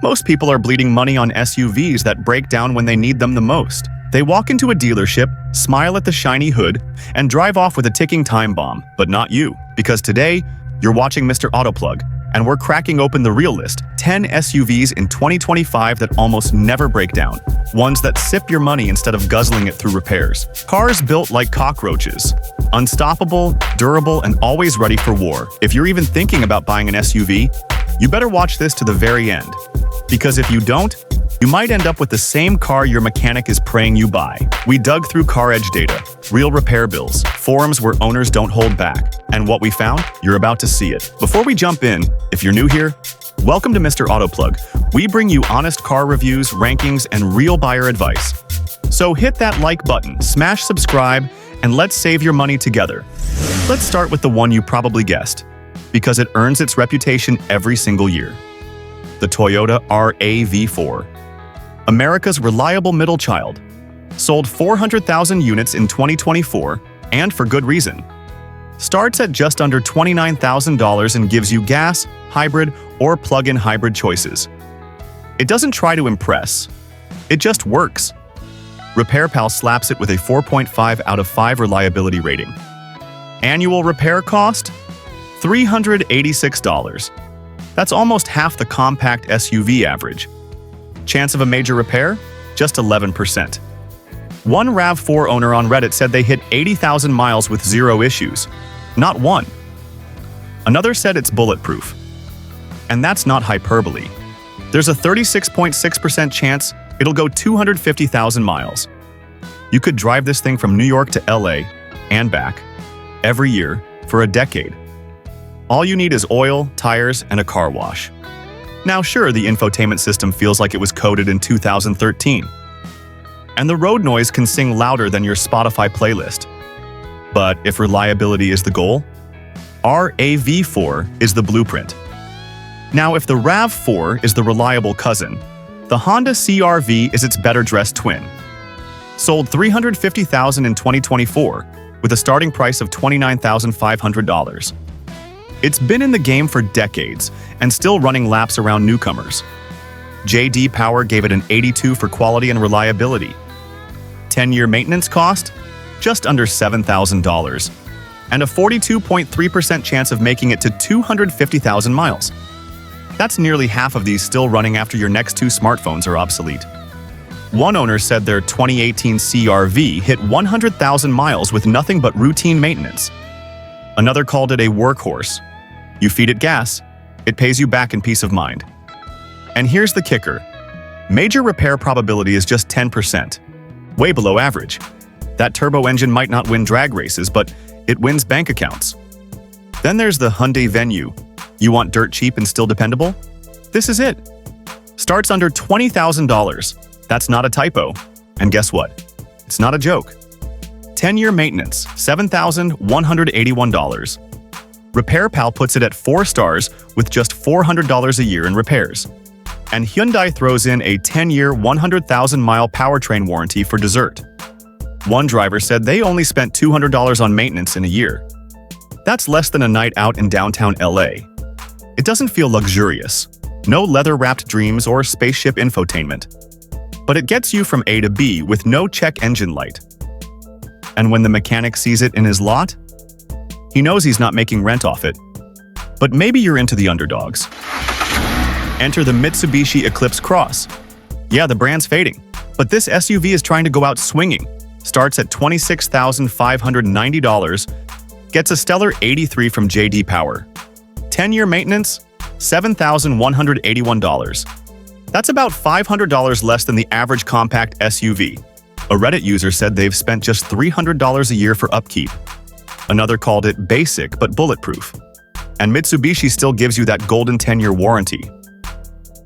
Most people are bleeding money on SUVs that break down when they need them the most. They walk into a dealership, smile at the shiny hood, and drive off with a ticking time bomb. But not you, because today, you're watching Mr. Autoplug, and we're cracking open the real list: 10 SUVs in 2025 that almost never break down. Ones that sip your money instead of guzzling it through repairs. Cars built like cockroaches. Unstoppable, durable, and always ready for war. If you're even thinking about buying an SUV, you better watch this to the very end. Because if you don't, you might end up with the same car your mechanic is praying you buy. We dug through car edge data, real repair bills, forums where owners don't hold back. And what we found? You're about to see it. Before we jump in, if you're new here, welcome to Mr. Autoplug. We bring you honest car reviews, rankings, and real buyer advice. So hit that like button, smash subscribe, and let's save your money together. Let's start with the one you probably guessed, because it earns its reputation every single year. The Toyota RAV4. America's reliable middle child. Sold 400,000 units in 2024, and for good reason. Starts at just under $29,000 and gives you gas, hybrid, or plug-in hybrid choices. It doesn't try to impress. It just works. RepairPal slaps it with a 4.5 out of 5 reliability rating. Annual repair cost? $386. That's almost half the compact SUV average. Chance of a major repair? Just 11%. One RAV4 owner on Reddit said they hit 80,000 miles with zero issues. Not one. Another said it's bulletproof. And that's not hyperbole. There's a 36.6% chance it'll go 250,000 miles. You could drive this thing from New York to LA and back every year for a decade. All you need is oil, tires, and a car wash. Now sure, the infotainment system feels like it was coded in 2013. And the road noise can sing louder than your Spotify playlist. But if reliability is the goal, RAV4 is the blueprint. Now if the RAV4 is the reliable cousin, the Honda CR-V is its better-dressed twin. Sold 350,000 in 2024, with a starting price of $29,500. It's been in the game for decades and still running laps around newcomers. J.D. Power gave it an 82 for quality and reliability. 10-year maintenance cost? Just under $7,000. And a 42.3% chance of making it to 250,000 miles. That's nearly half of these still running after your next 2 smartphones are obsolete. One owner said their 2018 CR-V hit 100,000 miles with nothing but routine maintenance. Another called it a workhorse. You feed it gas, it pays you back in peace of mind. And here's the kicker. Major repair probability is just 10%. Way below average. That turbo engine might not win drag races, but it wins bank accounts. Then there's the Hyundai Venue. You want dirt cheap and still dependable? This is it. Starts under $20,000. That's not a typo. And guess what? It's not a joke. 10-year maintenance, $7,181. RepairPal puts it at 4 stars with just $400 a year in repairs. And Hyundai throws in a 10-year, 100,000-mile powertrain warranty for dessert. One driver said they only spent $200 on maintenance in a year. That's less than a night out in downtown LA. It doesn't feel luxurious. No leather-wrapped dreams or spaceship infotainment. But it gets you from A to B with no check engine light. And when the mechanic sees it in his lot, he knows he's not making rent off it. But maybe you're into the underdogs. Enter the Mitsubishi Eclipse Cross. Yeah, the brand's fading, but this SUV is trying to go out swinging. Starts at $26,590, gets a stellar 83 from J.D. Power. 10-year maintenance, $7,181. That's about $500 less than the average compact SUV. A Reddit user said they've spent just $300 a year for upkeep. Another called it basic but bulletproof. And Mitsubishi still gives you that golden 10-year warranty.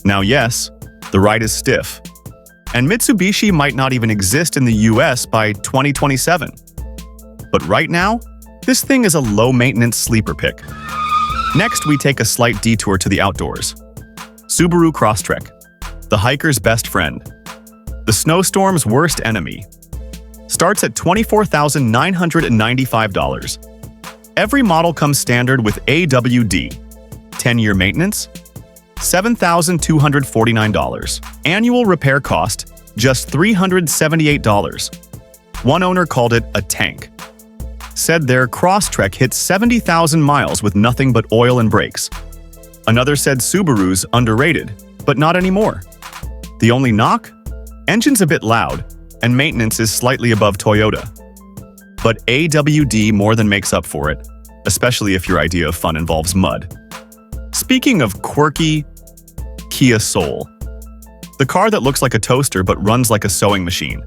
Now yes, the ride is stiff. And Mitsubishi might not even exist in the US by 2027. But right now, this thing is a low-maintenance sleeper pick. Next, we take a slight detour to the outdoors. Subaru Crosstrek, the hiker's best friend. The snowstorm's worst enemy. Starts at $24,995. Every model comes standard with AWD. 10-year maintenance? $7,249. Annual repair cost, just $378. One owner called it a tank. Said their Crosstrek hit 70,000 miles with nothing but oil and brakes. Another said Subaru's underrated, but not anymore. The only knock? Engine's a bit loud, and maintenance is slightly above Toyota. But AWD more than makes up for it, especially if your idea of fun involves mud. Speaking of quirky, Kia Soul. The car that looks like a toaster but runs like a sewing machine.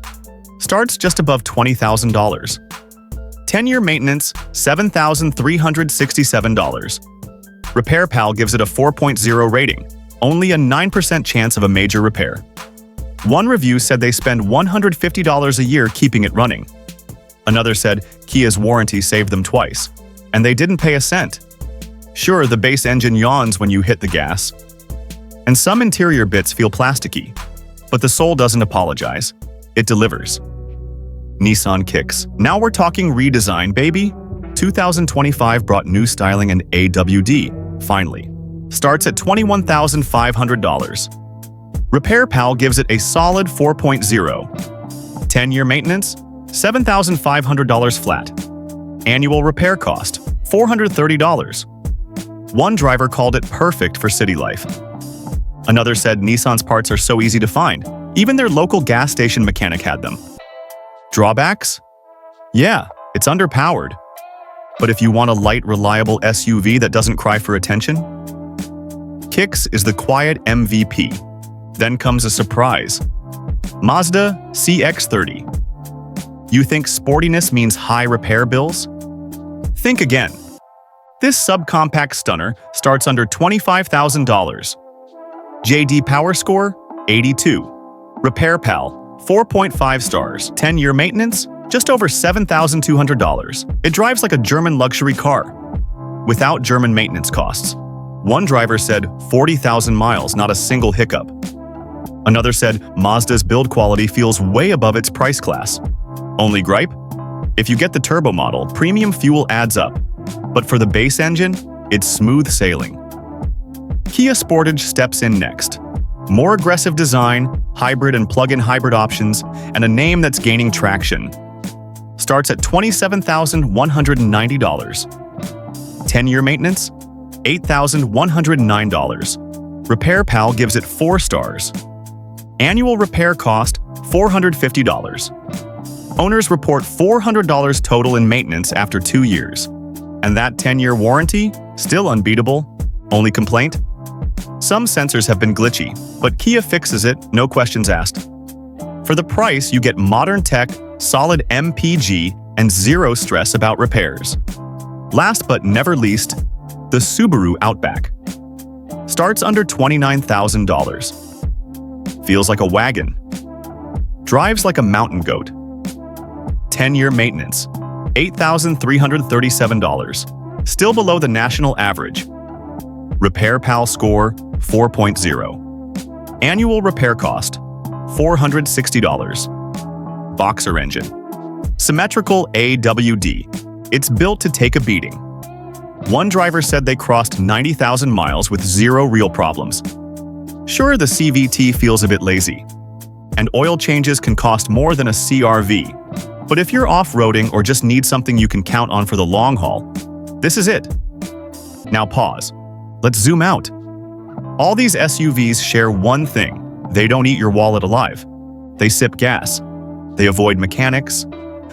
Starts just above $20,000. 10-year maintenance, $7,367. Repair Pal gives it a 4.0 rating, only a 9% chance of a major repair. One review said they spend $150 a year keeping it running. Another said Kia's warranty saved them twice, and they didn't pay a cent. Sure, the base engine yawns when you hit the gas, and some interior bits feel plasticky, but the Soul doesn't apologize. It delivers. Nissan Kicks. Now we're talking redesign, baby. 2025 brought new styling and AWD, finally. Starts at $21,500. Repair Pal gives it a solid 4.0. 10-year maintenance, $7,500 flat. Annual repair cost, $430. One driver called it perfect for city life. Another said Nissan's parts are so easy to find, even their local gas station mechanic had them. Drawbacks? Yeah, it's underpowered. But if you want a light, reliable SUV that doesn't cry for attention, Kicks is the quiet MVP. Then comes a surprise. Mazda CX-30. You think sportiness means high repair bills? Think again. This subcompact stunner starts under $25,000. JD Power Score, 82. Repair Pal, 4.5 stars. 10-year maintenance, just over $7,200. It drives like a German luxury car, without German maintenance costs. One driver said 40,000 miles, not a single hiccup. Another said Mazda's build quality feels way above its price class. Only gripe? If you get the turbo model, premium fuel adds up. But for the base engine, it's smooth sailing. Kia Sportage steps in next. More aggressive design, hybrid and plug-in hybrid options, and a name that's gaining traction. Starts at $27,190. 10-year maintenance, $8,109. Repair Pal gives it 4 stars. Annual repair cost, $450. Owners report $400 total in maintenance after 2 years. And that 10-year warranty? Still unbeatable. Only complaint? Some sensors have been glitchy, but Kia fixes it, no questions asked. For the price, you get modern tech, solid MPG, and zero stress about repairs. Last but never least, the Subaru Outback. Starts under $29,000. Feels like a wagon. Drives like a mountain goat. 10-year maintenance, $8,337. Still below the national average. Repair Pal score, 4.0. Annual repair cost, $460. Boxer engine. Symmetrical AWD. It's built to take a beating. One driver said they crossed 90,000 miles with zero real problems. Sure, the CVT feels a bit lazy, and oil changes can cost more than a CRV. But if you're off-roading or just need something you can count on for the long haul, this is it. Now pause. Let's zoom out. All these SUVs share one thing. They don't eat your wallet alive. They sip gas. They avoid mechanics.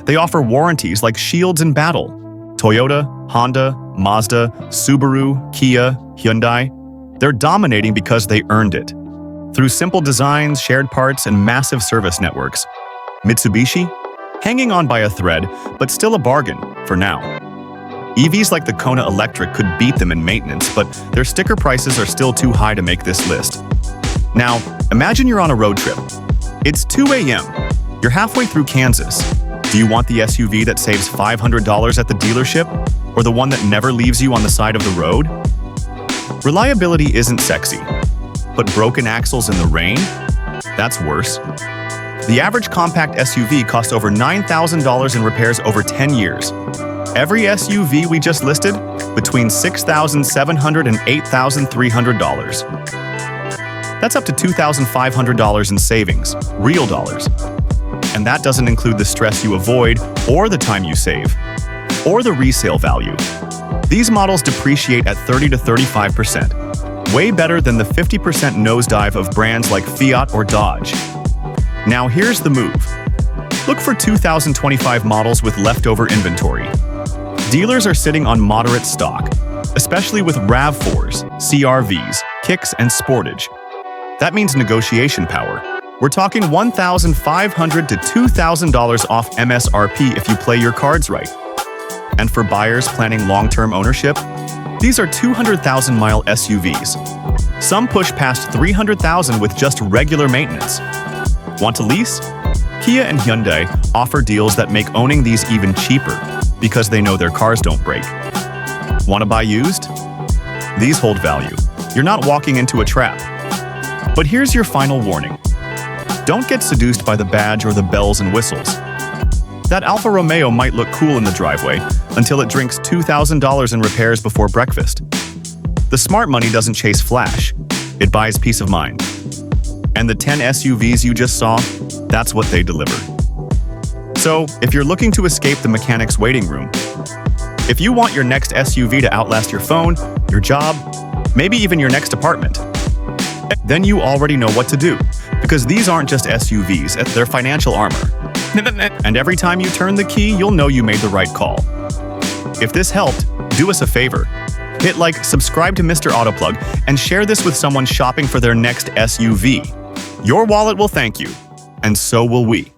They offer warranties like shields in battle. Toyota, Honda, Mazda, Subaru, Kia, Hyundai. They're dominating because they earned it. Through simple designs, shared parts, and massive service networks. Mitsubishi? Hanging on by a thread, but still a bargain, for now. EVs like the Kona Electric could beat them in maintenance, but their sticker prices are still too high to make this list. Now, imagine you're on a road trip. It's 2 a.m. You're halfway through Kansas. Do you want the SUV that saves $500 at the dealership, or the one that never leaves you on the side of the road? Reliability isn't sexy, but broken axles in the rain? That's worse. The average compact SUV costs over $9,000 in repairs over 10 years. Every SUV we just listed, between $6,700 and $8,300. That's up to $2,500 in savings, real dollars. And that doesn't include the stress you avoid, or the time you save, or the resale value. These models depreciate at 30 to 35%, way better than the 50% nosedive of brands like Fiat or Dodge. Now here's the move. Look for 2025 models with leftover inventory. Dealers are sitting on moderate stock, especially with RAV4s, CRVs, Kicks, and Sportage. That means negotiation power. We're talking $1,500 to $2,000 off MSRP if you play your cards right. And for buyers planning long-term ownership, these are 200,000-mile SUVs. Some push past 300,000 with just regular maintenance. Want to lease? Kia and Hyundai offer deals that make owning these even cheaper because they know their cars don't break. Want to buy used? These hold value. You're not walking into a trap. But here's your final warning. Don't get seduced by the badge or the bells and whistles. That Alfa Romeo might look cool in the driveway until it drinks $2,000 in repairs before breakfast. The smart money doesn't chase flash. It buys peace of mind. And the 10 SUVs you just saw, that's what they deliver. So, if you're looking to escape the mechanic's waiting room, if you want your next SUV to outlast your phone, your job, maybe even your next apartment, then you already know what to do. Because these aren't just SUVs, they're financial armor. And every time you turn the key, you'll know you made the right call. If this helped, do us a favor. Hit like, subscribe to Mr. Autoplug, and share this with someone shopping for their next SUV. Your wallet will thank you, and so will we.